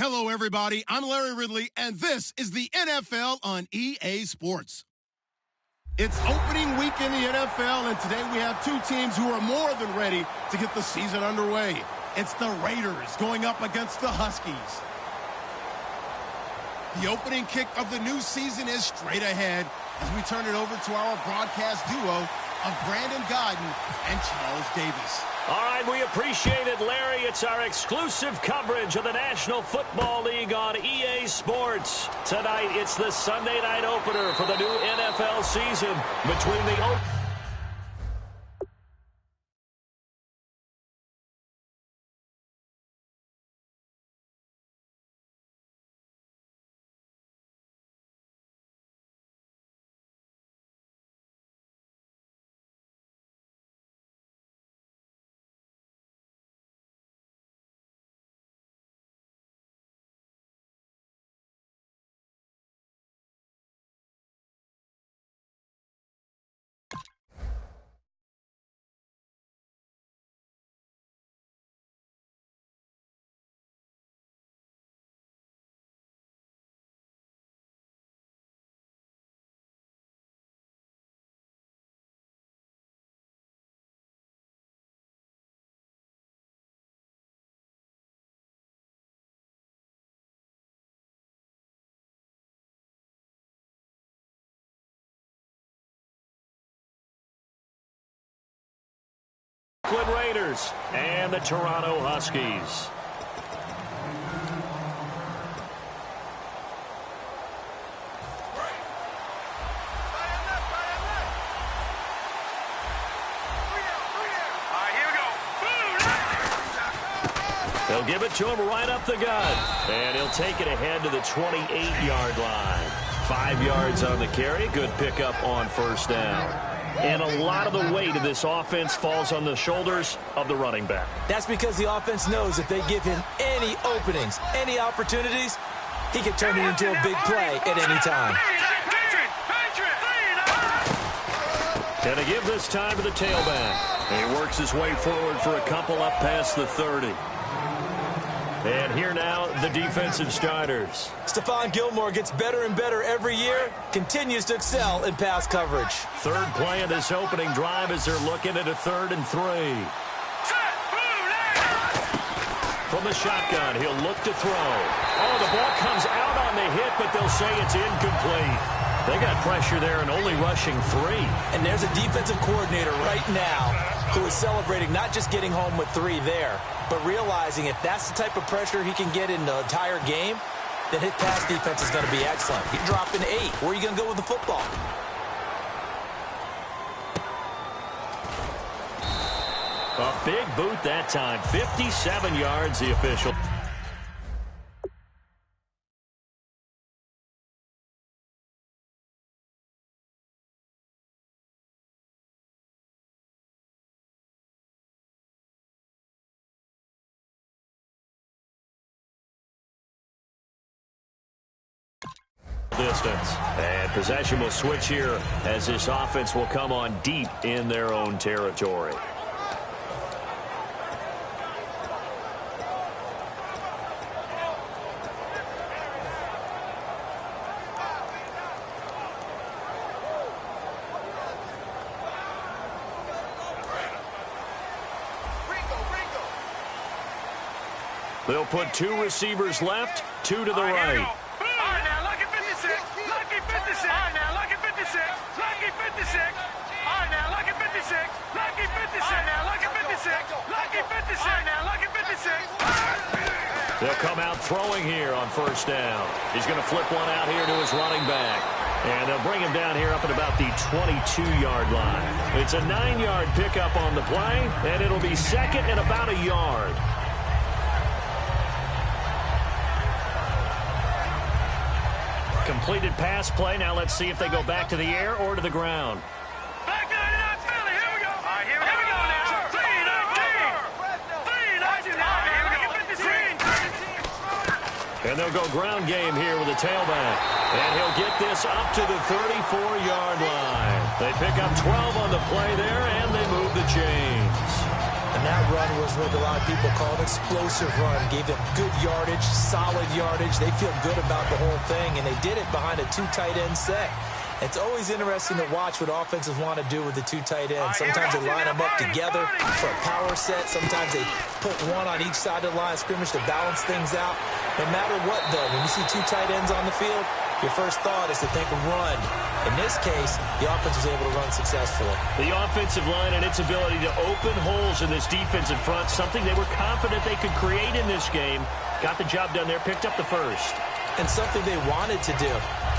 Hello, everybody. I'm Larry Ridley, and this is the NFL on EA Sports. It's opening week in the NFL, and today we have two teams who are more than ready to get the season underway. It's the Raiders going up against the Huskies. The opening kick of the new season is straight ahead as we turn it over to our broadcast duo of Brandon Godden and Charles Davis. All right, we appreciate it, Larry. It's our exclusive coverage of the National Football League on EA Sports. Tonight, it's the Sunday night opener for the new NFL season between the Raiders and the Toronto Huskies. They'll give it to him right up the gut, and he'll take it ahead to the 28-yard line. 5 yards on the carry. Good pickup on first down. And a lot of the weight of this offense falls on the shoulders of the running back. That's because the offense knows if they give him any openings, any opportunities, he can turn it into a big play at any time. And to give this time to the tailback. He works his way forward for a couple up past the 30. And here now, the defensive starters. Stephon Gilmore gets better and better every year, continues to excel in pass coverage. Third play of this opening drive as they're looking at a 3rd and 3. From the shotgun, he'll look to throw. Oh, the ball comes out on the hit, but they'll say it's incomplete. They got pressure there and only rushing 3. And there's a defensive coordinator right now who is celebrating not just getting home with 3 there, but realizing if that's the type of pressure he can get in the entire game, then his pass defense is going to be excellent. You're dropping 8. Where are you going to go with the football? A big boot that time. 57 yards, the official. Distance. And possession will switch here as this offense will come on deep in their own territory. They'll put 2 receivers left, 2 to the right. They'll come out throwing here on first down. He's going to flip one out here to his running back. And they'll bring him down here up at about the 22-yard line. It's a 9-yard pickup on the play, and it'll be 2nd and about a yard. Completed pass play. Now let's see if they go back to the air or to the ground. And they'll go ground game here with a tailback. And he'll get this up to the 34-yard line. They pick up 12 on the play there, and they move the chains. And that run was what a lot of people call an explosive run. Gave them good yardage, solid yardage. They feel good about the whole thing, and they did it behind a 2 tight end set. It's always interesting to watch what offenses want to do with the 2 tight ends. Sometimes they line them up together for a power set. Sometimes they put one on each side of the line of scrimmage to balance things out. No matter what, though, when you see 2 tight ends on the field, your first thought is to think of run. In this case, the offense was able to run successfully. The offensive line and its ability to open holes in this defensive front, something they were confident they could create in this game. Got the job done there, picked up the first. And something they wanted to do.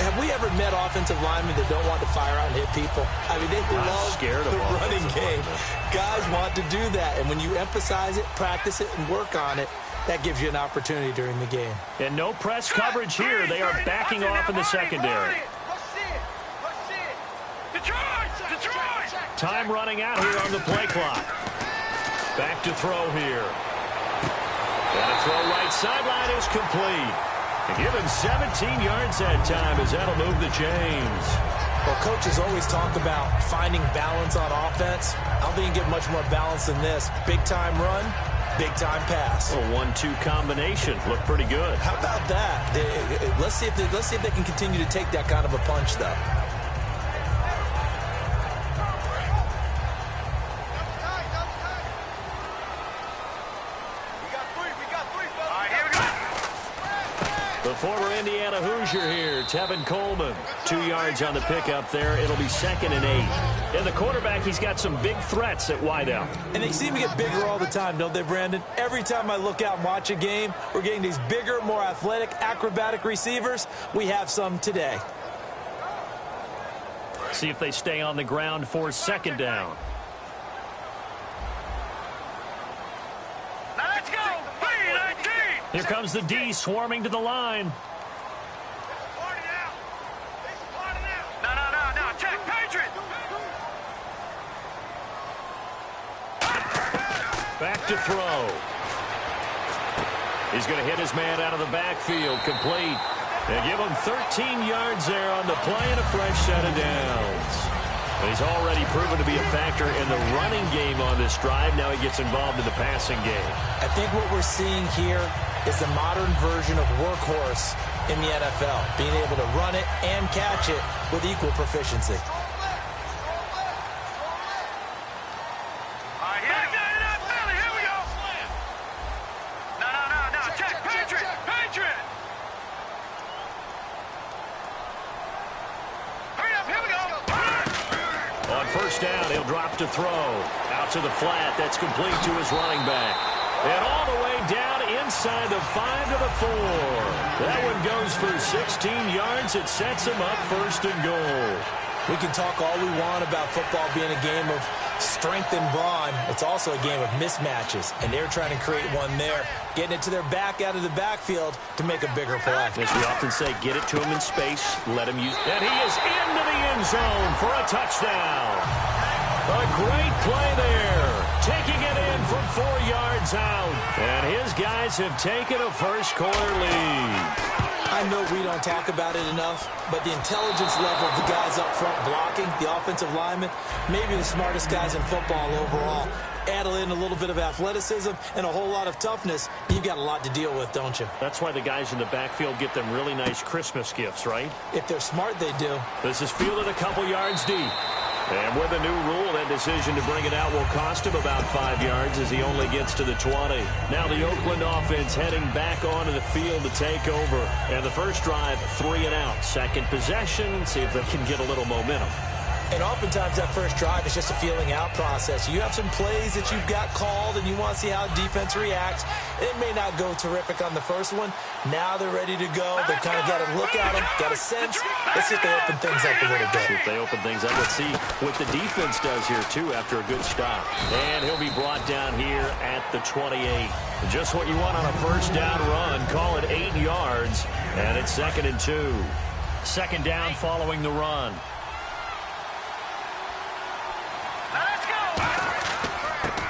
Have we ever met offensive linemen that don't want to fire out and hit people? I mean, they love the running game. Guys want to do that, and when you emphasize it, practice it, and work on it, that gives you an opportunity during the game. And no press coverage here. They are backing off in the secondary. Time running out here on the play clock. Back to throw here. And a throw right sideline is complete. And give him 17 yards that time as that'll move the chains. Well, coaches always talk about finding balance on offense. I don't think you get much more balance than this. Big-time run, big-time pass. A 1-2 combination. Looked pretty good. How about that? Let's see if they can continue to take that kind of a punch, though. The former Indiana Hoosier here, Tevin Coleman. 2 yards on the pickup there. It'll be 2nd and 8. And the quarterback, he's got some big threats at wideout. And they seem to get bigger all the time, don't they, Brandon? Every time I look out and watch a game, we're getting these bigger, more athletic, acrobatic receivers. We have some today. See if they stay on the ground for 2nd down. Here comes the D swarming to the line. No. Check, Patriot. Back to throw. He's going to hit his man out of the backfield. Complete. They give him 13 yards there on the play and a fresh set of downs. He's already proven to be a factor in the running game on this drive. Now he gets involved in the passing game. I think what we're seeing here is the modern version of workhorse in the NFL, being able to run it and catch it with equal proficiency. Here we go. No. Check, Patriot. Hurry up, here we go. On 1st down, he'll drop to throw. Out to the flat, that's complete to his running back. And all the way down inside the 5 to the 4. That one goes for 16 yards. It sets him up 1st and goal. We can talk all we want about football being a game of strength and brawn. It's also a game of mismatches, and they're trying to create one there, getting it to their back out of the backfield to make a bigger play. As we often say, get it to him in space, let him use. And he is into the end zone for a touchdown. A great play there. Taking it in from 4 yards out. And his guys have taken a first-quarter lead. I know we don't talk about it enough, but the intelligence level of the guys up front blocking, the offensive linemen, maybe the smartest guys in football overall. Add in a little bit of athleticism and a whole lot of toughness, you've got a lot to deal with, don't you? That's why the guys in the backfield get them really nice Christmas gifts, right? If they're smart, they do. This is fielded a couple yards deep. And with a new rule, that decision to bring it out will cost him about 5 yards as he only gets to the 20. Now the Oakland offense heading back onto the field to take over. And the first drive, 3 and out. Second possession, see if they can get a little momentum. And oftentimes that first drive is just a feeling out process. You have some plays that you've got called and you want to see how defense reacts. It may not go terrific on the first one. Now they're ready to go. They've kind of got a look at them, got a sense. Let's see if they open things up a little bit. See if they open things up. Let's see what the defense does here, too, after a good stop. And he'll be brought down here at the 28. Just what you want on a first down run. Call it 8 yards. And it's 2nd and 2. 2nd down following the run.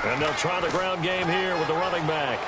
And they'll try the ground game here with the running back.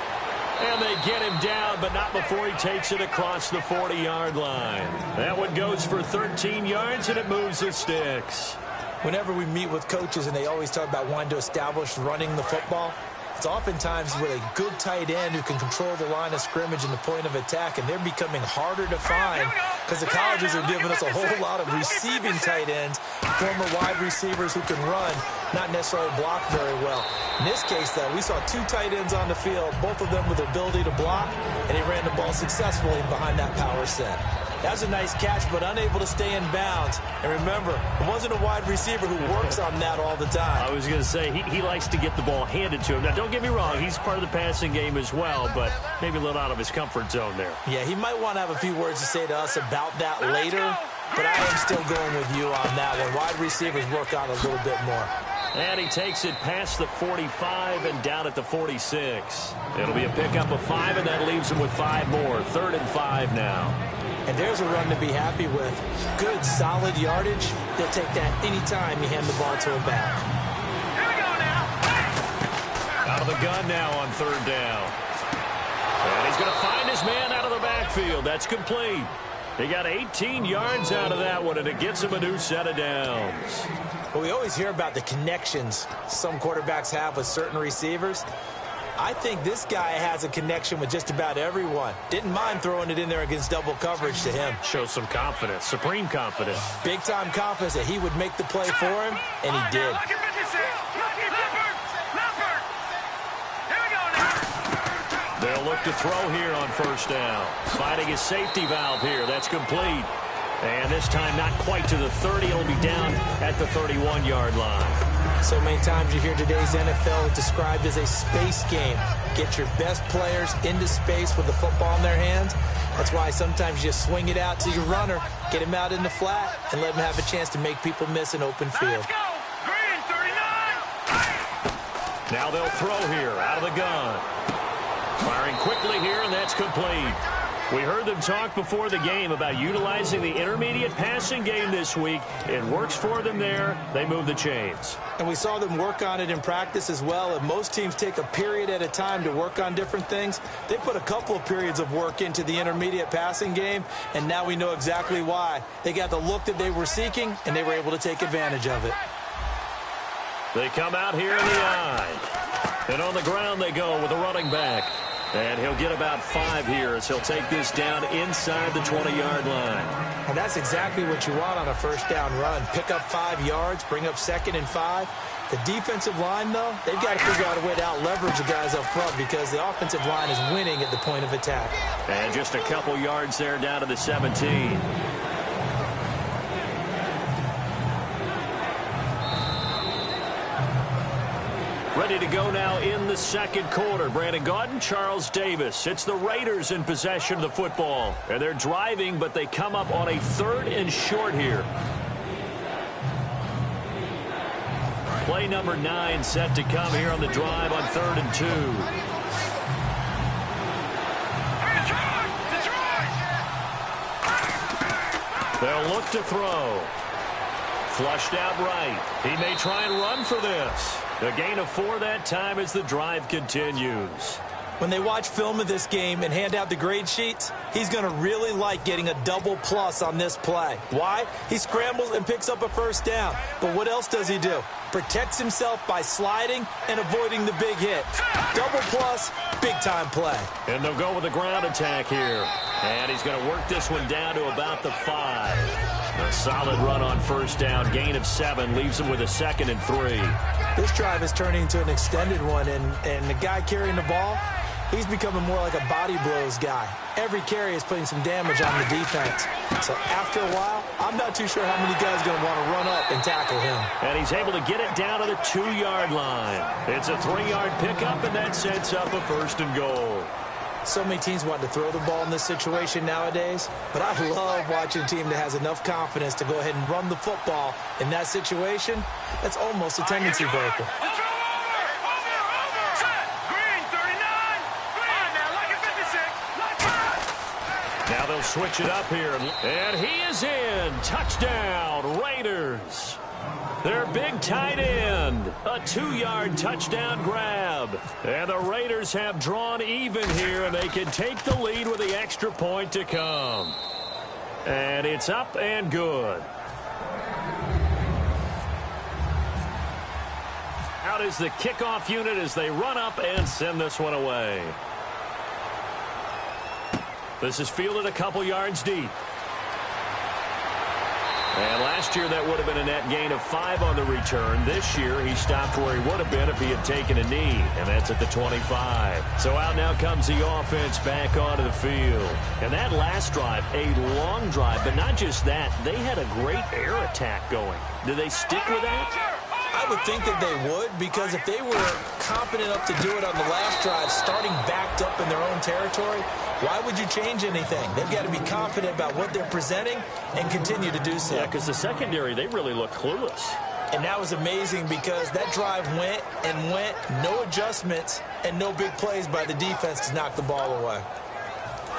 And they get him down, but not before he takes it across the 40-yard line. That one goes for 13 yards, and it moves the sticks. Whenever we meet with coaches and they always talk about wanting to establish running the football, It's oftentimes with a good tight end who can control the line of scrimmage and the point of attack, and they're becoming harder to find because the colleges are giving us a whole lot of receiving tight ends, former wide receivers who can run, not necessarily block very well. In this case, though, we saw two tight ends on the field, both of them with the ability to block, and he ran the ball successfully behind that power set. That was a nice catch, but unable to stay in bounds. And remember, it wasn't a wide receiver who works on that all the time. I was going to say, he likes to get the ball handed to him. Now, don't get me wrong, he's part of the passing game as well, but maybe a little out of his comfort zone there. Yeah, he might want to have a few words to say to us about that later, but I am still going with you on that one. Wide receivers work on a little bit more. And he takes it past the 45 and down at the 46. It'll be a pickup of 5, and that leaves him with 5 more. 3rd and 5 now. And there's a run to be happy with. Good, solid yardage. They'll take that anytime you hand the ball to a back. Here we go now. Out of the gun now on 3rd down. And he's going to find his man out of the backfield. That's complete. He got 18 yards out of that one, and it gets him a new set of downs. Well, we always hear about the connections some quarterbacks have with certain receivers. I think this guy has a connection with just about everyone. Didn't mind throwing it in there against double coverage to him. Shows some confidence, supreme confidence. Big-time confidence that he would make the play for him, and he did. They'll look to throw here on 1st down. Finding his safety valve here. That's complete. And this time not quite to the 30. It'll be down at the 31-yard line. So many times you hear today's NFL described as a space game. Get your best players into space with the football in their hands. That's why sometimes you just swing it out to your runner, get him out in the flat, and let him have a chance to make people miss an open field. Let's go. Green 39. Now they'll throw here out of the gun. Firing quickly here, and that's complete. We heard them talk before the game about utilizing the intermediate passing game this week. It works for them there. They move the chains. And we saw them work on it in practice as well. And most teams take a period at a time to work on different things. They put a couple of periods of work into the intermediate passing game, and now we know exactly why. They got the look that they were seeking, and they were able to take advantage of it. They come out here in the eye. And on the ground they go with a running back. And he'll get about 5 here as he'll take this down inside the 20-yard line. And that's exactly what you want on a 1st down run. Pick up 5 yards, bring up 2nd and 5. The defensive line, though, they've got to figure out a way to out-leverage the guys up front because the offensive line is winning at the point of attack. And just a couple yards there down to the 17. Ready to go now in the 2nd quarter. Brandon Gaudin, Charles Davis. It's the Raiders in possession of the football. And they're driving, but they come up on a 3rd and short here. Play number 9 set to come here on the drive on 3rd and 2. They'll look to throw. Flushed out right. He may try and run for this. A gain of 4 that time as the drive continues. When they watch film of this game and hand out the grade sheets, he's going to really like getting a double plus on this play. Why? He scrambles and picks up a 1st down. But what else does he do? Protects himself by sliding and avoiding the big hit. Double plus, big-time play. And they'll go with a ground attack here. And he's going to work this one down to about the 5. A solid run on 1st down. Gain of 7 leaves him with a 2nd and 3. This drive is turning into an extended one, and the guy carrying the ball, he's becoming more like a body blows guy. Every carry is putting some damage on the defense. So after a while, I'm not too sure how many guys are going to want to run up and tackle him. And he's able to get it down to the 2-yard line. It's a 3-yard pickup, and that sets up a 1st and goal. So many teams want to throw the ball in this situation nowadays, but I love watching a team that has enough confidence to go ahead and run the football in that situation. That's almost a tendency breaker. Now they'll switch it up here, and he is in. Touchdown, Raiders. Their big tight end, a 2-yard touchdown grab. And the Raiders have drawn even here, and they can take the lead with the extra point to come. And it's up and good. Out is the kickoff unit as they run up and send this one away. This is fielded a couple yards deep. And last year that would have been a net gain of 5 on the return. This year he stopped where he would have been if he had taken a knee, and that's at the 25. So out now comes the offense back onto the field. And that last drive, a long drive, but not just that, they had a great air attack going. Do they stick with that? I would think that they would, because if they were confident enough to do it on the last drive, starting backed up in their own territory, why would you change anything? They've got to be confident about what they're presenting and continue to do so. Yeah, because the secondary, they really look clueless. And that was amazing because that drive went and went, no adjustments, and no big plays by the defense to knock the ball away.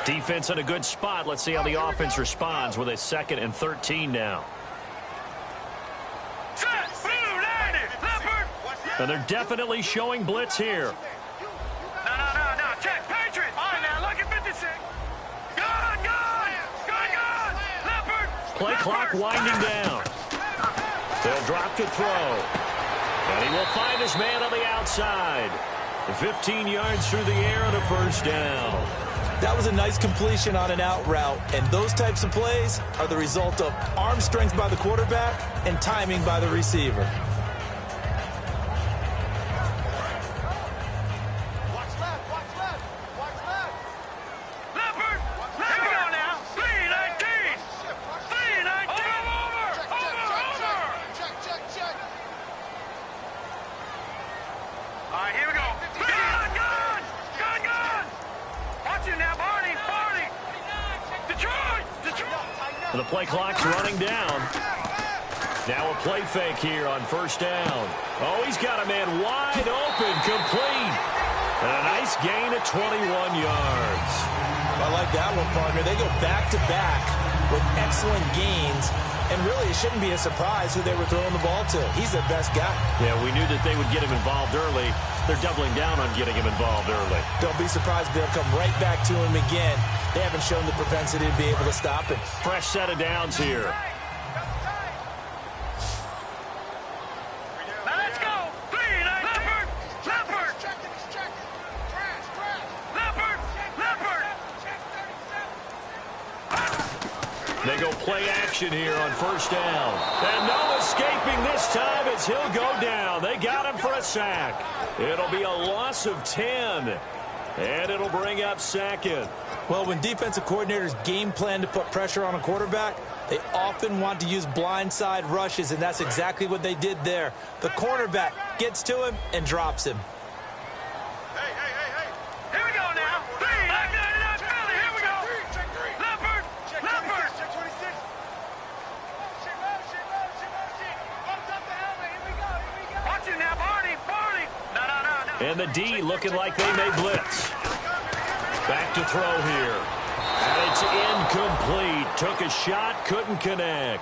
Defense in a good spot. Let's see how the offense responds with a 2nd and 13 now. And they're definitely showing blitz here. No. Check. Patriots. All right, now, look at 56. Gun. Leopard. Play clock winding down. They'll drop to throw. And he will find his man on the outside. 15 yards through the air and a first down. That was a nice completion on an out route, and those types of plays are the result of arm strength by the quarterback and timing by the receiver. The play clock's running down. Now a play fake here on first down. Oh, he's got a man wide open, complete. And a nice gain of 21 yards. I like that one, partner. They go back-to-back with excellent gains. And really, it shouldn't be a surprise who they were throwing the ball to. He's their best guy. Yeah, we knew that they would get him involved early. They're doubling down on getting him involved early. Don't be surprised if they'll come right back to him again. They haven't shown the propensity to be able to stop him. Fresh set of downs here. Now let's go. Leopard. They go play action here on first down. And no escaping this time as he'll go down. They got him for a sack. It'll be a loss of 10. And it'll bring up 2nd. Well, when defensive coordinators game plan to put pressure on a quarterback, they often want to use blindside rushes, and that's exactly what they did there. The cornerback gets to him and drops him. Hey. Here we go now. Here we go. Leopard. Check 26. Watch it now, Barney. No. And the D looking like they may blitz. Back to throw here. And it's incomplete. Took a shot, couldn't connect.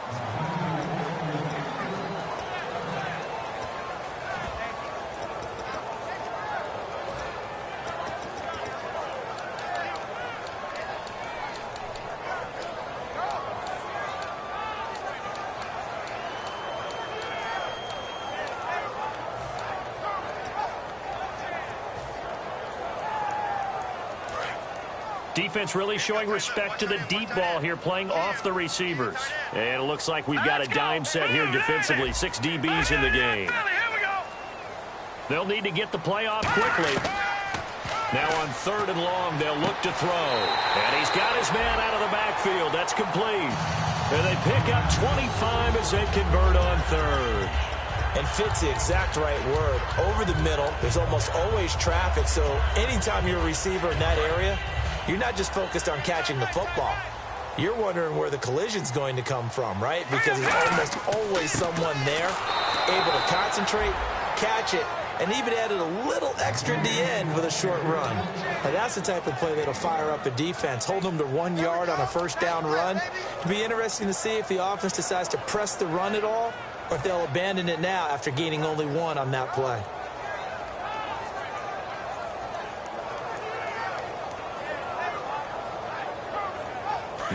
Defense really showing respect to the deep ball here, playing off the receivers. And it looks like we've got a dime set here defensively. 6 DBs in the game. They'll need to get the play off quickly. Now on 3rd and long, they'll look to throw. And he's got his man out of the backfield. That's complete. And they pick up 25 as they convert on 3rd. And fit's the exact right word. Over the middle, there's almost always traffic. So anytime you're a receiver in that area, you're not just focused on catching the football. You're wondering where the collision's going to come from, right? Because there's almost always someone there able to concentrate, catch it, and even added a little extra at the end with a short run. Now that's the type of play that'll fire up the defense. Hold them to 1 yard on a first down run. It'll be interesting to see if the offense decides to press the run at all or if they'll abandon it now after gaining only 1 on that play.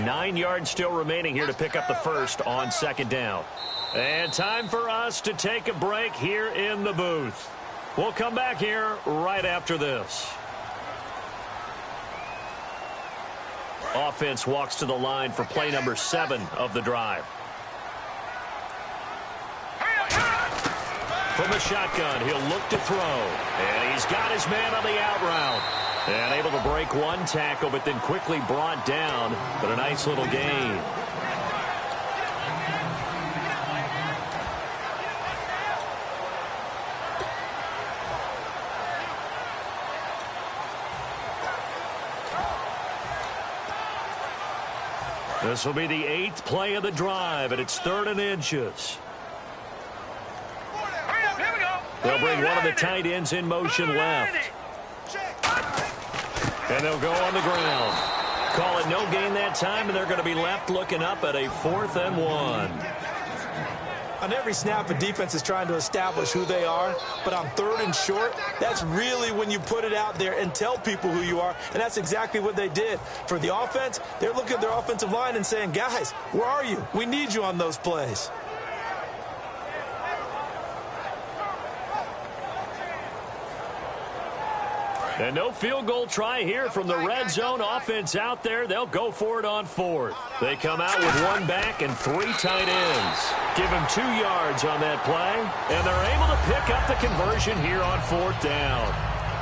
Nine yards still remaining here to pick up the first on 2nd down. And time for us to take a break here in the booth. We'll come back here right after this. Offense walks to the line for play number 7 of the drive. From the shotgun, he'll look to throw. And he's got his man on the out route. And able to break one tackle, but then quickly brought down. But a nice little gain. This will be the 8th play of the drive, and it's 3rd and inches. They'll bring one of the tight ends in motion left. And they'll go on the ground. Call it no gain that time, and they're going to be left looking up at a 4th and 1. On every snap, a defense is trying to establish who they are, but on 3rd and short, that's really when you put it out there and tell people who you are, and that's exactly what they did. For the offense, they're looking at their offensive line and saying, guys, where are you? We need you on those plays. And no field goal try here from the red zone offense out there. They'll go for it on 4th. They come out with 1 back and 3 tight ends. Give him 2 yards on that play, and they're able to pick up the conversion here on 4th down.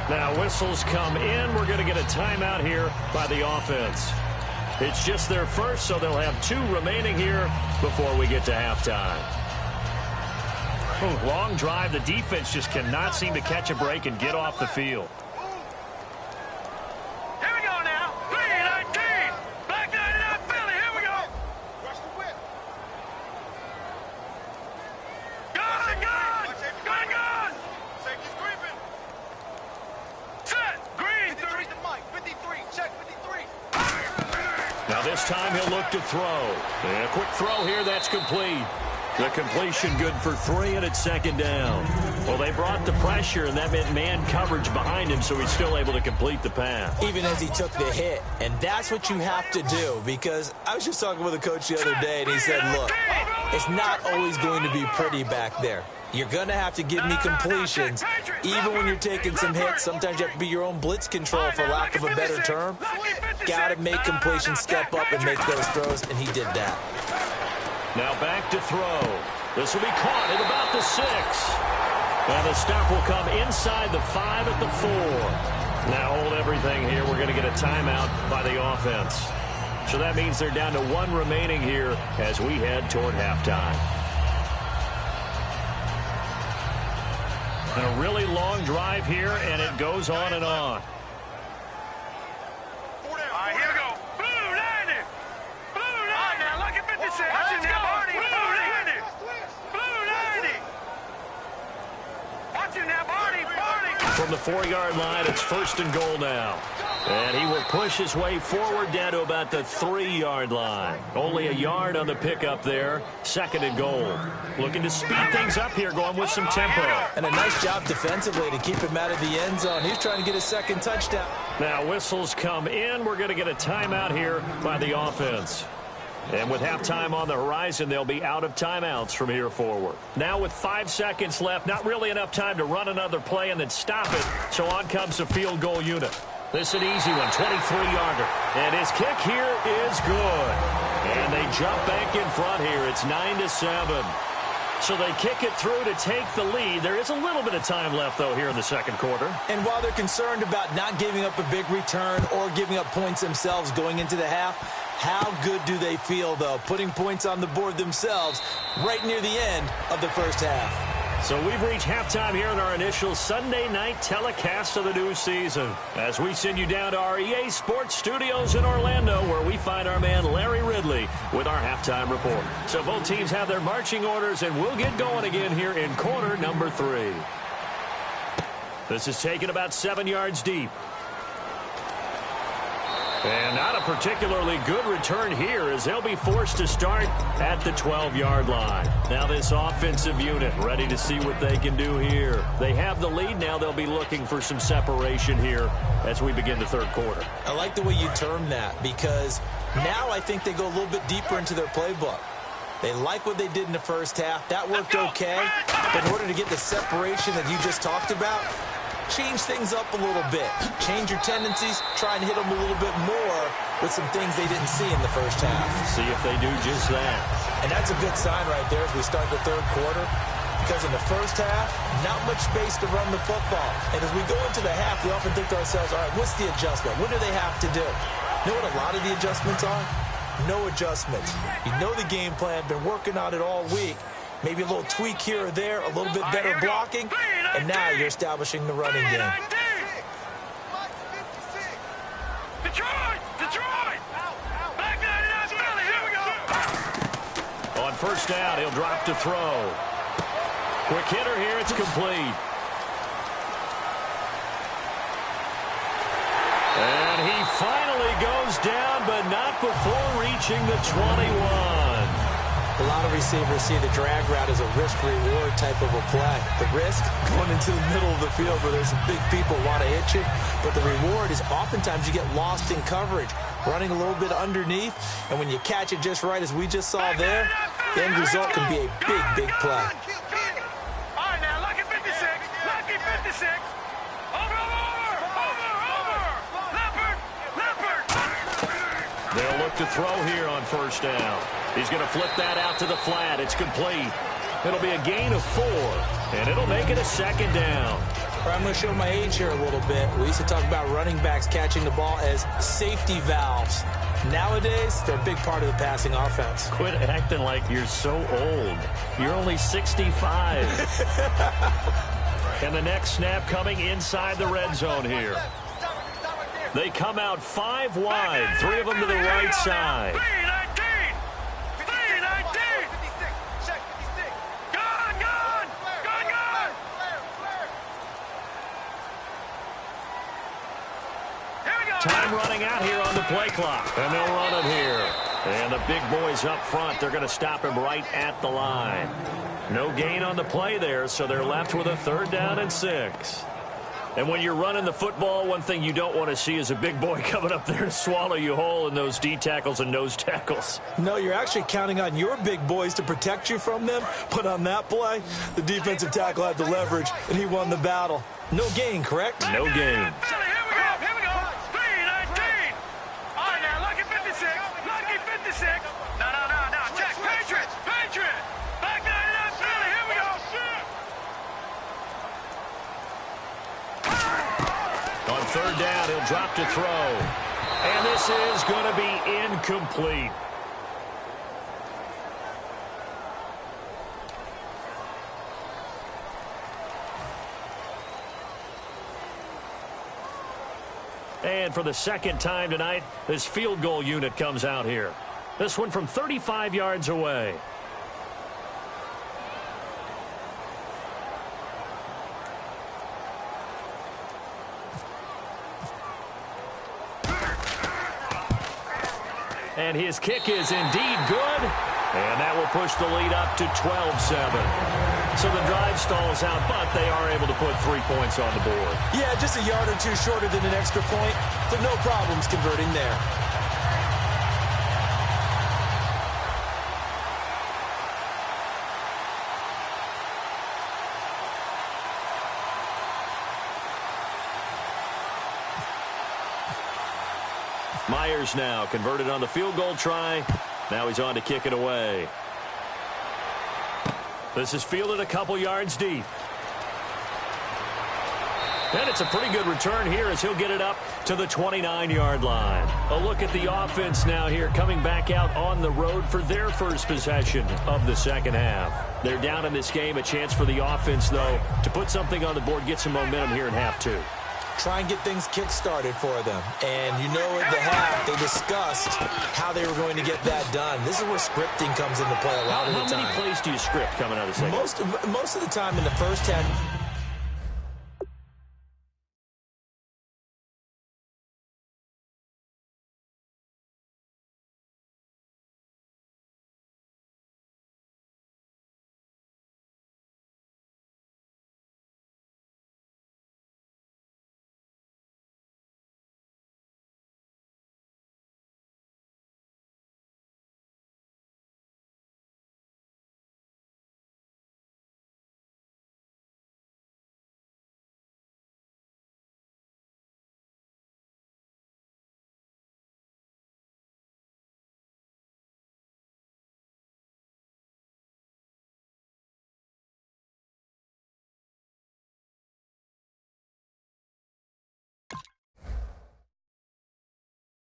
Now whistles come in. We're going to get a timeout here by the offense. It's just their first, so they'll have 2 remaining here before we get to halftime. Long drive. The defense just cannot seem to catch a break and get off the field. This time he'll look to throw. And a quick throw here, that's complete. The completion good for 3, and it's 2nd down. Well, they brought the pressure, and that meant man coverage behind him, so he's still able to complete the pass. Even as he took the hit, and that's what you have to do, because I was just talking with a coach the other day, and he said, look, it's not always going to be pretty back there. You're going to have to give me completions. Even when you're taking some hits, sometimes you have to be your own blitz control, for lack of a better term. Got to make completions, step up, and make those throws, and he did that. Now back to throw. This will be caught at about the 6. And the stop will come inside the 5 at the 4. Now hold everything here. We're going to get a timeout by the offense. So that means they're down to 1 remaining here as we head toward halftime. And a really long drive here, and it goes on and on. All right, here we go. Blue 90. Blue 90. Now look at 56. Watching now, Barney. Blue 90. Blue 90. Watching now, Barney. Barney. From the 4-yard line, it's 1st and goal now. And he will push his way forward down to about the 3-yard line. Only a yard on the pickup there. 2nd and goal. Looking to speed things up here, going with some tempo. And a nice job defensively to keep him out of the end zone. He's trying to get his 2nd touchdown. Now whistles come in. We're going to get a timeout here by the offense. And with halftime on the horizon, they'll be out of timeouts from here forward. Now with 5 seconds left, not really enough time to run another play and then stop it. So on comes the field goal unit. This is an easy one, 23-yarder. And his kick here is good. And they jump back in front here. It's 9-7. So they kick it through to take the lead. There is a little bit of time left, though, here in the 2nd quarter. And while they're concerned about not giving up a big return or giving up points themselves going into the half, how good do they feel, though, putting points on the board themselves right near the end of the 1st half? So we've reached halftime here in our initial Sunday night telecast of the new season as we send you down to our EA Sports Studios in Orlando, where we find our man Larry Ridley with our halftime report. So both teams have their marching orders, and we'll get going again here in quarter number 3. This is taken about 7 yards deep. And not a particularly good return here as they'll be forced to start at the 12-yard line. Now this offensive unit ready to see what they can do here. They have the lead now. They'll be looking for some separation here as we begin the 3rd quarter. I like the way you term that, because now I think they go a little bit deeper into their playbook. They like what they did in the first half. That worked okay. But in order to get the separation that you just talked about, change things up a little bit. Change your tendencies. Try and hit them a little bit more with some things they didn't see in the first half. See if they do just that. And that's a good sign right there as we start the third quarter. Because in the first half, not much space to run the football. And as we go into the half, we often think to ourselves, all right, what's the adjustment? What do they have to do? You know what a lot of the adjustments are? No adjustments. You know the game plan, been working on it all week. Maybe a little tweak here or there, a little bit better blocking, and now you're establishing the running game. Detroit! Detroit! Back 99 Philly, here we go! On first down, he'll drop to throw. Quick hitter here, it's complete. And he finally goes down, but not before reaching the 21. A lot of receivers see the drag route as a risk-reward type of a play. The risk, going into the middle of the field where there's some big people want to hit you. But the reward is oftentimes you get lost in coverage, running a little bit underneath. And when you catch it just right, as we just saw there, the end result can be a big, big play. All right, now, lucky 56. Lucky 56. Over. Leopard. They'll look to throw here on first down. He's going to flip that out to the flat. It's complete. It'll be a gain of 4, and it'll make it a second down. I'm going to show my age here a little bit. We used to talk about running backs catching the ball as safety valves. Nowadays, they're a big part of the passing offense. Quit acting like you're so old. You're only 65. And the next snap coming inside the red zone here. They come out 5 wide, 3 of them to the right side. 319. Time running out here on the play clock. And they'll run it here. And the big boys up front, they're going to stop him right at the line. No gain on the play there, so they're left with a 3rd down and 6. And when you're running the football, one thing you don't want to see is a big boy coming up there to swallow you whole in those D tackles and nose tackles. No, you're actually counting on your big boys to protect you from them. But on that play, the defensive tackle had the leverage, and he won the battle. No gain, correct? No gain. On 3rd down, he'll drop to throw. And this is going to be incomplete. And for the second time tonight, this field goal unit comes out here. This one from 35 yards away. And his kick is indeed good. And that will push the lead up to 12-7. So the drive stalls out, but they are able to put 3 points on the board. Yeah, just a yard or two shorter than an extra point, but no problems converting there. Myers now converted on the field goal try. Now he's on to kick it away. This is fielded a couple yards deep. And it's a pretty good return here as he'll get it up to the 29-yard line. A look at the offense now here coming back out on the road for their first possession of the second half. They're down in this game. A chance for the offense, though, to put something on the board, get some momentum here in half 2. Try and get things kick-started for them. And you know at the half, they discussed how they were going to get that done. This is where scripting comes into play a lot of the time. How many plays do you script coming out of the second? Most of the time in the first half,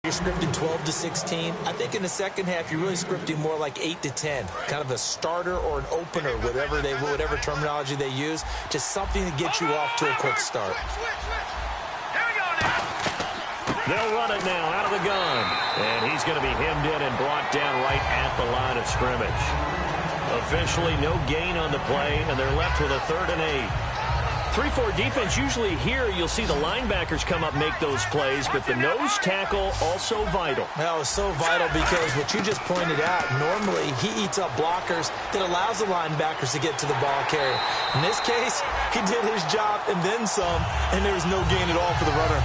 You're scripting 12-16. I think in the second half, you're really scripting more like 8-10. Kind of a starter or an opener, whatever terminology they use. Just something to get you off to a quick start. They'll run it now out of the gun. And he's going to be hemmed in and brought down right at the line of scrimmage. Officially no gain on the play, and they're left with a 3rd and 8. 3-4 defense, usually here you'll see the linebackers come up, make those plays, but the nose tackle also vital. Well, it's so vital because what you just pointed out, normally he eats up blockers that allows the linebackers to get to the ball carrier. In this case, he did his job and then some, and there was no gain at all for the runner.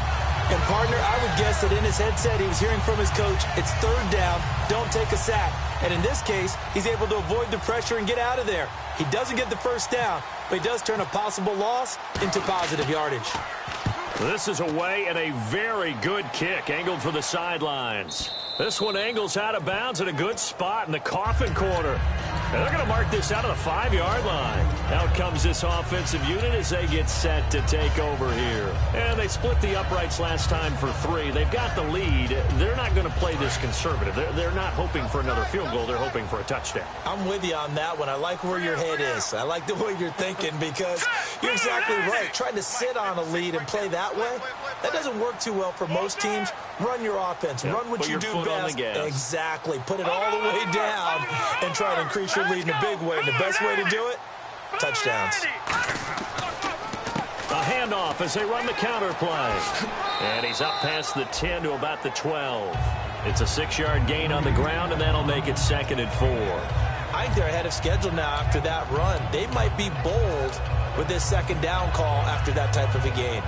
And, partner, I would guess that in his headset he was hearing from his coach, it's 3rd down, don't take a sack. And in this case, he's able to avoid the pressure and get out of there. He doesn't get the 1st down, but he does turn a possible loss into positive yardage. This is away and a very good kick, angled for the sidelines. This one angles out of bounds at a good spot in the coffin corner. And they're going to mark this out of the 5-yard line. Out comes this offensive unit as they get set to take over here. And they split the uprights last time for 3. They've got the lead. They're not going to play this conservative. They're not hoping for another field goal. They're hoping for a touchdown. I'm with you on that one. I like where your head is. I like the way you're thinking because you're exactly right. Trying to sit on a lead and play that way, that doesn't work too well for most teams. Run your offense. Run what you do best. Exactly. Put it all the way down and try to increase your lead in a big way. And the best way to do it, touchdowns. A handoff as they run the counter play. And he's up past the 10 to about the 12. It's a 6-yard gain on the ground, and that'll make it 2nd and 4. I think they're ahead of schedule now after that run. They might be bold with this 2nd down call after that type of a gain.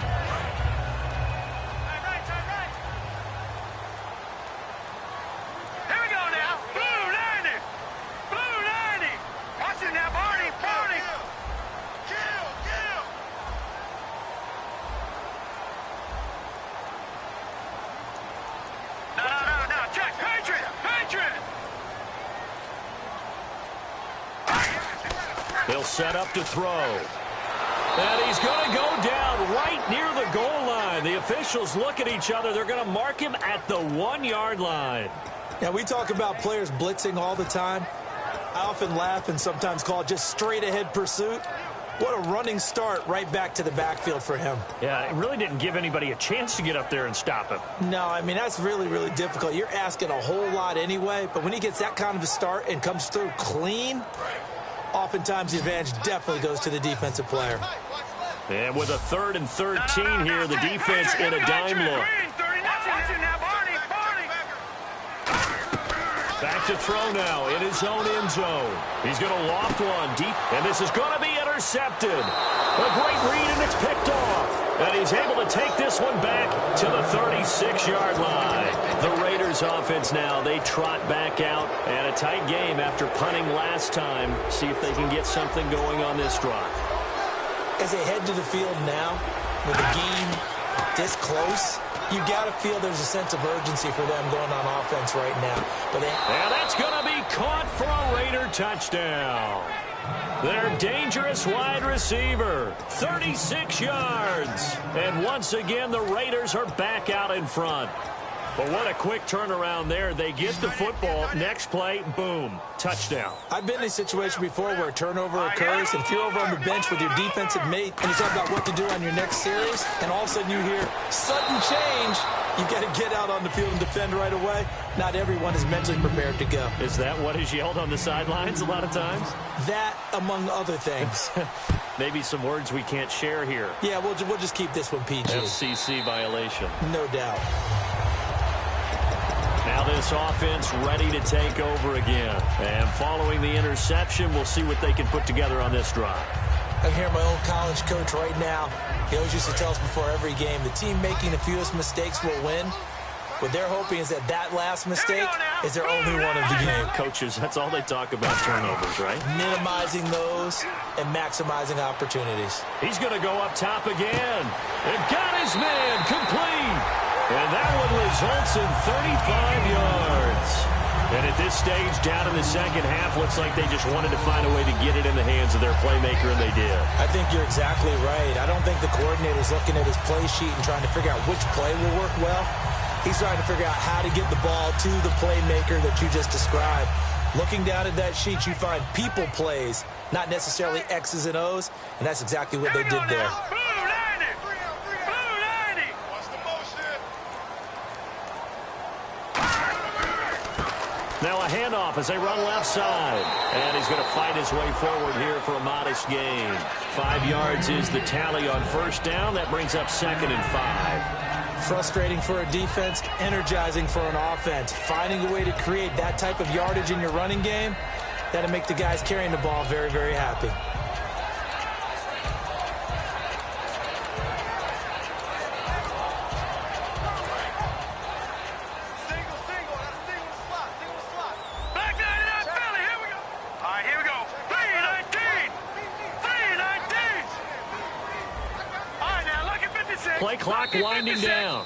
He'll set up to throw. And he's going to go down right near the goal line. The officials look at each other. They're going to mark him at the 1-yard line. Now, we talk about players blitzing all the time. I often laugh and sometimes call it just straight-ahead pursuit. What a running start right back to the backfield for him. Yeah, it really didn't give anybody a chance to get up there and stop him. No, I mean, that's really, really difficult. You're asking a whole lot anyway, but when he gets that kind of a start and comes through clean, oftentimes the advantage definitely goes to the defensive player. And with a 3rd and 13 here, the defense in a dime look. Back to throw now in his own end zone. He's going to loft one deep, and this is going to be intercepted. A great read, and it's picked off. And he's able to take this one back to the 36-yard line. The Raiders offense now, they trot back out, and a tight game after punting last time. See if they can get something going on this drive. As they head to the field now, with the game this close, you got to feel there's a sense of urgency for them going on offense right now. And that's going to be caught for a Raider touchdown. Their dangerous wide receiver, 36 yards. And once again, the Raiders are back out in front. But what a quick turnaround there. They get the football. Next play, boom, touchdown. I've been in a situation before where a turnover occurs, and if you're over on the bench with your defensive mate and you talk about what to do on your next series, and all of a sudden you hear sudden change, you've got to get out on the field and defend right away. Not everyone is mentally prepared to go. Is that what is yelled on the sidelines a lot of times? That, among other things. Maybe some words we can't share here. Yeah, we'll just keep this one PG. FCC violation. No doubt. Now this offense ready to take over again. And following the interception, we'll see what they can put together on this drive. I hear my old college coach right now. He always used to tell us before every game, the team making the fewest mistakes will win. What they're hoping is that last mistake is their only one of the game. Coaches, that's all they talk about, turnovers, right? Minimizing those and maximizing opportunities. He's going to go up top again. And got his man complete. And that one results in 35 yards. And at this stage, down in the second half, looks like they just wanted to find a way to get it in the hands of their playmaker, and they did. I think you're exactly right. I don't think the coordinator's looking at his play sheet and trying to figure out which play will work well. He's trying to figure out how to get the ball to the playmaker that you just described. Looking down at that sheet, you find people plays, not necessarily X's and O's, and that's exactly what they did there. Now a handoff as they run left side. And he's going to fight his way forward here for a modest gain. 5 yards is the tally on first down. That brings up 2nd and 5. Frustrating for a defense, energizing for an offense. Finding a way to create that type of yardage in your running game, that'll make the guys carrying the ball very, very happy. Play clock winding down.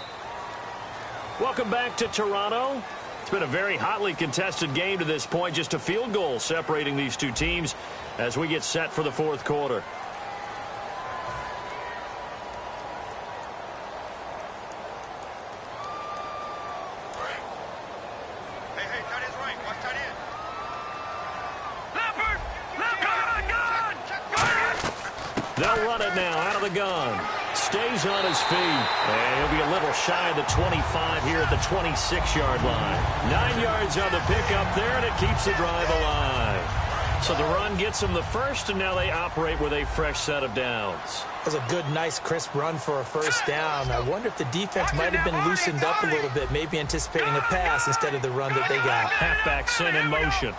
Welcome back to Toronto. It's been a very hotly contested game to this point. Just a field goal separating these two teams as we get set for the 4th quarter. They'll run it now out of the gun. Stays on his feet. And he'll be a little shy of the 25 here at the 26-yard line. 9 yards on the pickup there, and it keeps the drive alive. So the run gets them the first, and now they operate with a fresh set of downs. That was a good, nice, crisp run for a first down. I wonder if the defense might have been loosened up a little bit, maybe anticipating a pass instead of the run that they got. Halfback sent in motion.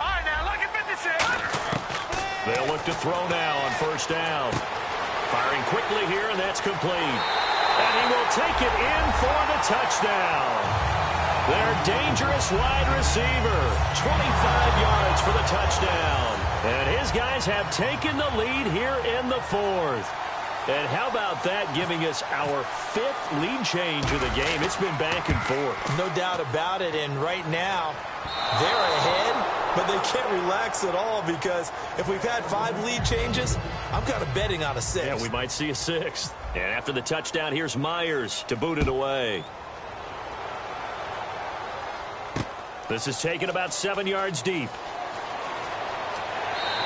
They'll look to throw now on first down. Firing quickly here, and that's complete. And he will take it in for the touchdown. Their dangerous wide receiver, 25 yards for the touchdown. And his guys have taken the lead here in the 4th. And how about that, giving us our 5th lead change of the game? It's been back and forth. No doubt about it, and right now, they're ahead, but they can't relax at all because if we've had 5 lead changes, I'm kind of betting on a 6th. Yeah, we might see a 6th. And after the touchdown, here's Myers to boot it away. This is taken about 7 yards deep.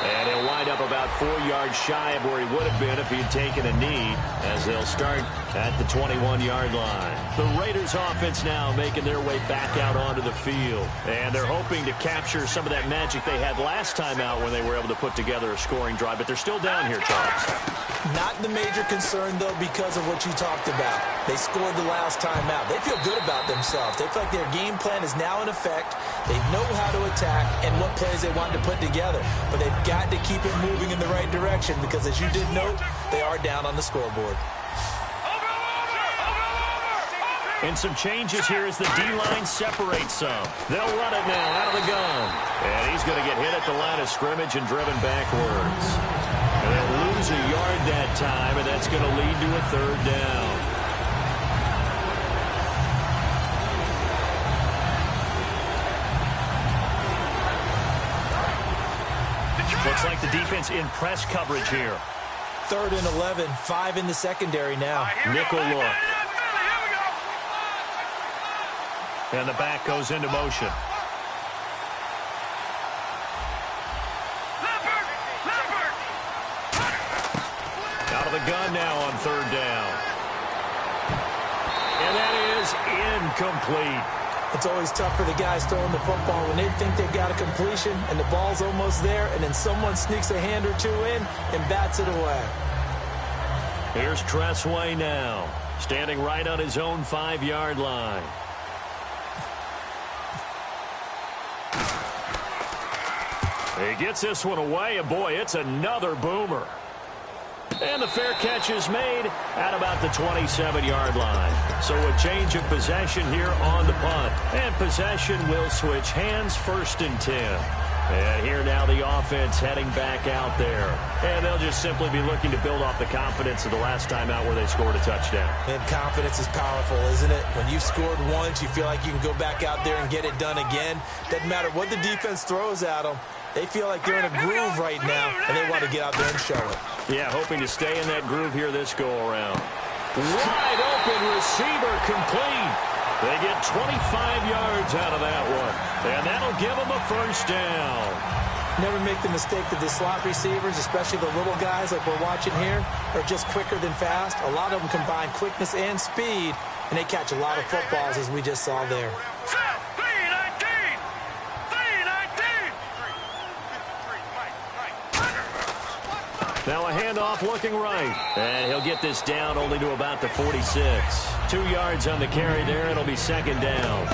And he'll wind up about 4 yards shy of where he would have been if he had taken a knee, as they'll start at the 21-yard line. The Raiders offense now making their way back out onto the field. And they're hoping to capture some of that magic they had last time out when they were able to put together a scoring drive. But they're still down here, Charles. Not the major concern, though, because of what you talked about. They scored the last time out. They feel good about themselves. They feel like their game plan is now in effect. They know how to attack and what plays they want to put together. But they've got to keep it moving in the right direction because, as you did note, they are down on the scoreboard. And some changes here as the D-line separates some. They'll run it now out of the gun. And he's going to get hit at the line of scrimmage and driven backwards. And they'll lose a yard that time, and that's going to lead to a 3rd down. Looks like the defense in press coverage here. 3rd and 11, 5 in the secondary now. Nickel look. And the back goes into motion. Out of the gun now on 3rd down. And that is incomplete. It's always tough for the guys throwing the football when they think they've got a completion and the ball's almost there, and then someone sneaks a hand or two in and bats it away. Here's Tressway now, standing right on his own 5-yard line. He gets this one away, and boy, it's another boomer. And the fair catch is made at about the 27-yard line. So a change of possession here on the punt. And possession will switch hands, 1st and 10. And here now the offense heading back out there. And they'll just simply be looking to build off the confidence of the last time out where they scored a touchdown. And confidence is powerful, isn't it? When you've scored once, you feel like you can go back out there and get it done again. Doesn't matter what the defense throws at them. They feel like they're in a groove right now, and they want to get out there and show it. Yeah, hoping to stay in that groove here this go-around. Wide open receiver complete. They get 25 yards out of that one, and that'll give them a first down. Never make the mistake that the slot receivers, especially the little guys like we're watching here, are just quicker than fast. A lot of them combine quickness and speed, and they catch a lot of footballs, as we just saw there. Now a handoff looking right. And he'll get this down only to about the 46. 2 yards on the carry there. It'll be second down.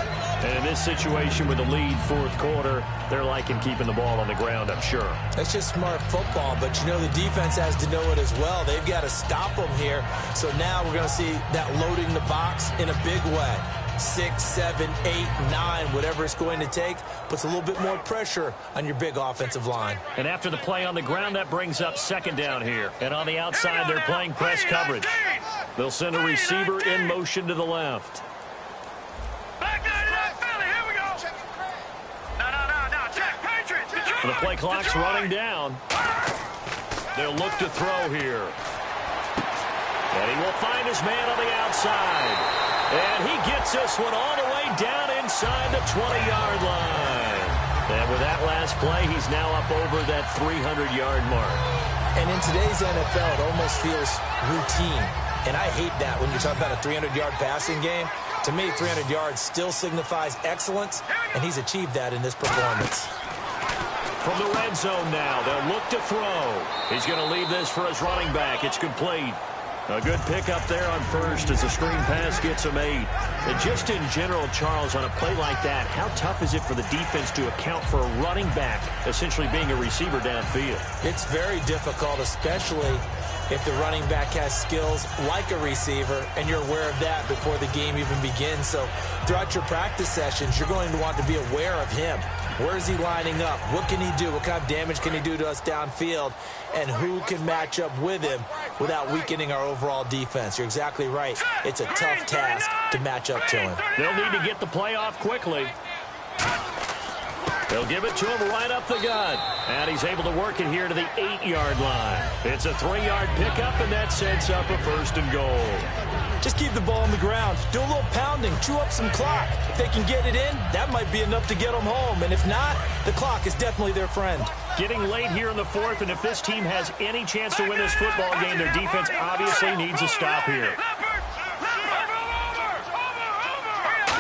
And in this situation with the lead fourth quarter, they're liking keeping the ball on the ground, I'm sure. That's just smart football, but you know the defense has to know it as well. They've got to stop them here. So now we're going to see that loading the box in a big way. 6, 7, 8, 9, whatever it's going to take, puts a little bit more pressure on your big offensive line. And after the play on the ground, that brings up second down here. And on the outside, they're playing press coverage. They'll send a receiver in motion to the left. The play clock's running down. They'll look to throw here. And he will find his man on the outside. And he gets this one all the way down inside the 20-yard line. And with that last play, he's now up over that 300-yard mark. And in today's NFL, it almost feels routine. And I hate that when you talk about a 300-yard passing game. To me, 300 yards still signifies excellence, and he's achieved that in this performance. From the red zone now, they'll look to throw. He's going to leave this for his running back. It's complete. A good pickup there on first as the screen pass gets him 8. And just in general, Charles, on a play like that, how tough is it for the defense to account for a running back essentially being a receiver downfield? It's very difficult, especially if the running back has skills like a receiver, and you're aware of that before the game even begins. So throughout your practice sessions, you're going to want to be aware of him. Where is he lining up? What can he do? What kind of damage can he do to us downfield? And who can match up with him without weakening our overall defense? You're exactly right. It's a tough task to match up to him. They'll need to get the play off quickly. They'll give it to him right up the gut. And he's able to work it here to the 8-yard line. It's a 3-yard pickup, and that sets up a first and goal. Just keep the ball on the ground. Do a little pounding. Chew up some clock. If they can get it in, that might be enough to get them home. And if not, the clock is definitely their friend. Getting late here in the fourth, and if this team has any chance to win this football game, their defense obviously needs a stop here.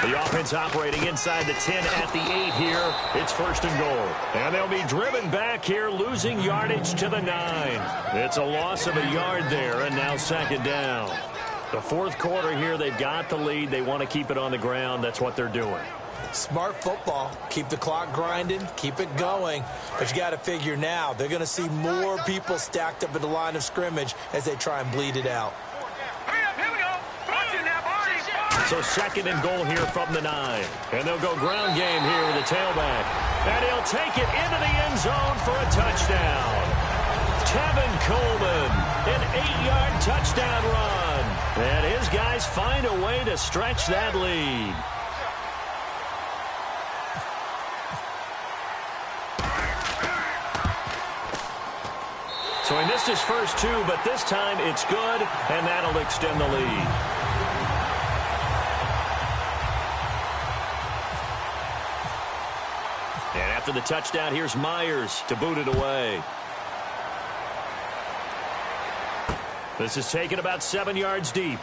The offense operating inside the 10 at the 8 here. It's first and goal. And they'll be driven back here, losing yardage to the 9. It's a loss of a yard there, and now second down. The fourth quarter here, they've got the lead. They want to keep it on the ground. That's what they're doing. Smart football. Keep the clock grinding. Keep it going. But you got to figure now, they're going to see more people stacked up at the line of scrimmage as they try and bleed it out. So second and goal here from the 9. And they'll go ground game here with the tailback. And he'll take it into the end zone for a touchdown. Tevin Coleman, an 8-yard touchdown run. And his guys find a way to stretch that lead. So he missed his first 2, but this time it's good, and that'll extend the lead. And after the touchdown, here's Myers to boot it away. This is taken about 7 yards deep.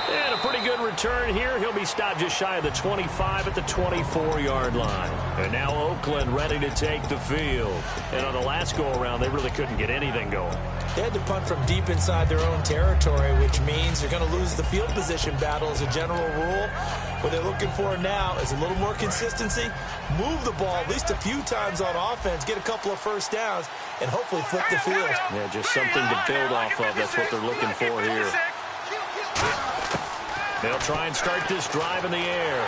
And a pretty good return here. He'll be stopped just shy of the 25 at the 24-yard line. And now Oakland ready to take the field. And on the last go-around, they really couldn't get anything going. They had to punt from deep inside their own territory, which means they're going to lose the field position battle as a general rule. What they're looking for now is a little more consistency, move the ball at least a few times on offense, get a couple of first downs, and hopefully flip the field. Yeah, just something to build off of. That's what they're looking for here. They'll try and start this drive in the air.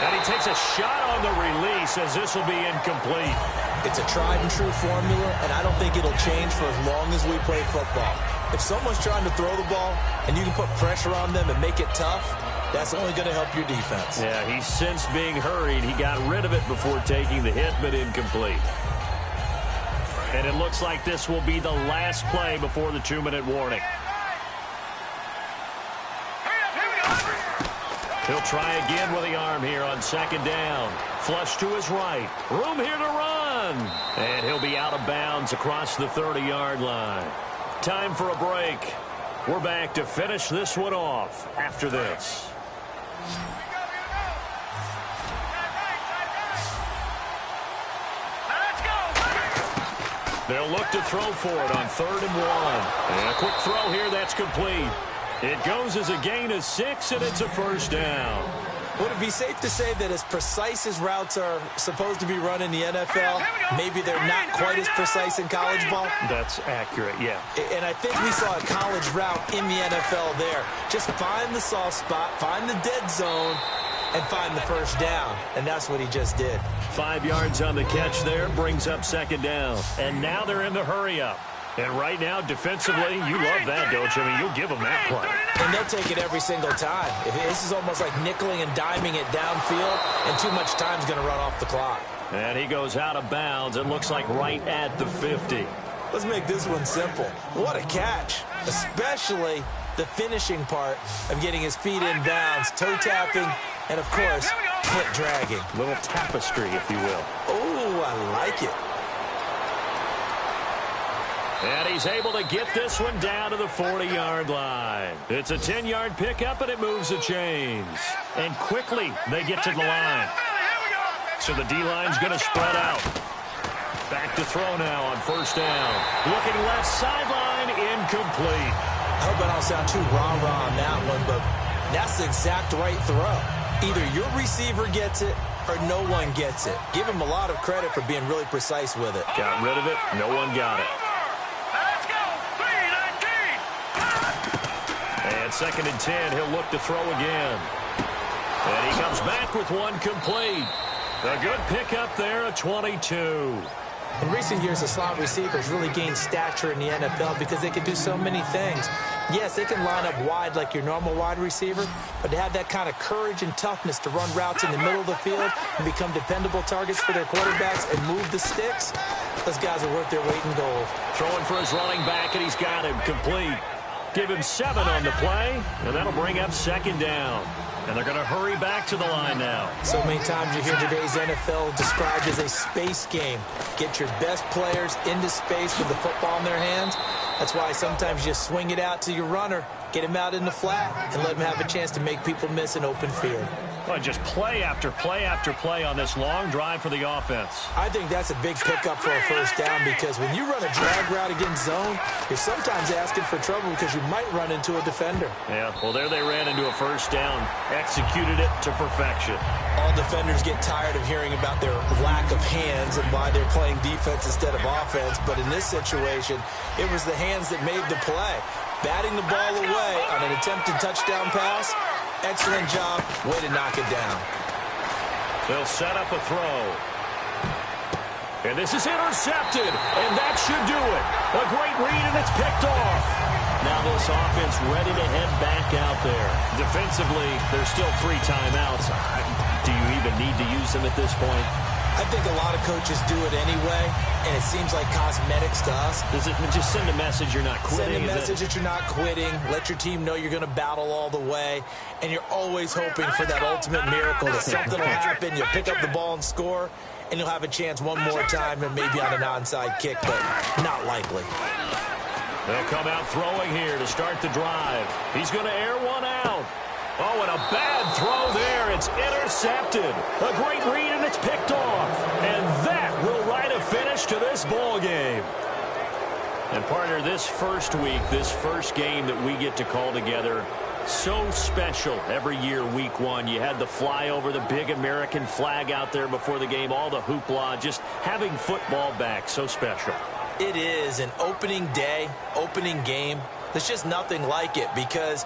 And he takes a shot on the release as this will be incomplete. It's a tried-and-true formula, and I don't think it'll change for as long as we play football. If someone's trying to throw the ball and you can put pressure on them and make it tough, that's only going to help your defense. Yeah, he's since being hurried. He got rid of it before taking the hit, but incomplete. And it looks like this will be the last play before the 2-minute warning. He'll try again with the arm here on second down. Flush to his right. Room here to run. And he'll be out of bounds across the 30-yard line. Time for a break. We're back to finish this one off after this. They'll look to throw for it on 3rd and 1. And a quick throw here that's complete. It goes as a gain of 6, and it's a first down. Would it be safe to say that as precise as routes are supposed to be run in the NFL, maybe they're not quite as precise in college ball? That's accurate, yeah. And I think we saw a college route in the NFL there. Just find the soft spot, find the dead zone, and find the first down. And that's what he just did. 5 yards on the catch there, brings up second down. And now they're in the hurry-up. And right now, defensively, you love that, don't you? I mean, you'll give them that play. And they'll take it every single time. This is almost like nickeling and diming it downfield, and too much time's going to run off the clock. And he goes out of bounds. It looks like right at the 50. Let's make this one simple. What a catch, especially the finishing part of getting his feet in bounds, toe tapping, and, of course, foot dragging. Little tapestry, if you will. Oh, I like it. And he's able to get this one down to the 40-yard line. It's a 10-yard pickup, and it moves the chains. And quickly, they get to the line. So the D-line's going to spread out. Back to throw now on first down. Looking left sideline, incomplete. I hope I don't sound too rah-rah on that one, but that's the exact right throw. Either your receiver gets it or no one gets it. Give him a lot of credit for being really precise with it. Got rid of it. No one got it. And 2nd and 10, he'll look to throw again. And he comes back with one complete. A good pickup there at 22. In recent years, the slot receivers really gained stature in the NFL because they can do so many things. Yes, they can line up wide like your normal wide receiver, but to have that kind of courage and toughness to run routes in the middle of the field and become dependable targets for their quarterbacks and move the sticks, those guys are worth their weight in gold. Throwing for his running back, and he's got him complete. Give him 7 on the play, and that'll bring up second down. And they're going to hurry back to the line now. So many times you hear today's NFL described as a space game. Get your best players into space with the football in their hands. That's why sometimes you swing it out to your runner, get him out in the flat, and let him have a chance to make people miss an open field. Well, just play after play after play on this long drive for the offense. I think that's a big pickup for a first down because when you run a drag route against zone, you're sometimes asking for trouble because you might run into a defender. Yeah, well, there they ran into a first down, executed it to perfection. All defenders get tired of hearing about their lack of hands and why they're playing defense instead of offense, but in this situation, it was the hands that made the play. Batting the ball away on an attempted touchdown pass. Excellent job. Way to knock it down. They'll set up a throw. And this is intercepted. And that should do it. A great read, and it's picked off. Now this offense ready to head back out there. Defensively, there's still 3 timeouts. Do you even need to use them at this point? I think a lot of coaches do it anyway, and it seems like cosmetics to us. Does it just send a message you're not quitting? Send a message that you're not quitting. Let your team know you're going to battle all the way, and you're always hoping for that ultimate miracle that something will happen. You'll pick up the ball and score, and you'll have a chance one more time and maybe on an onside kick, but not likely. They'll come out throwing here to start the drive. He's going to air one out. Oh, and a bad throw there. It's intercepted. A great read, and it's picked off. And that will write a finish to this ball game. And, partner, this first week, this first game that we get to call together, so special every year, week 1. You had the flyover, the big American flag out there before the game, all the hoopla, just having football back, so special. It is an opening day, opening game. There's just nothing like it because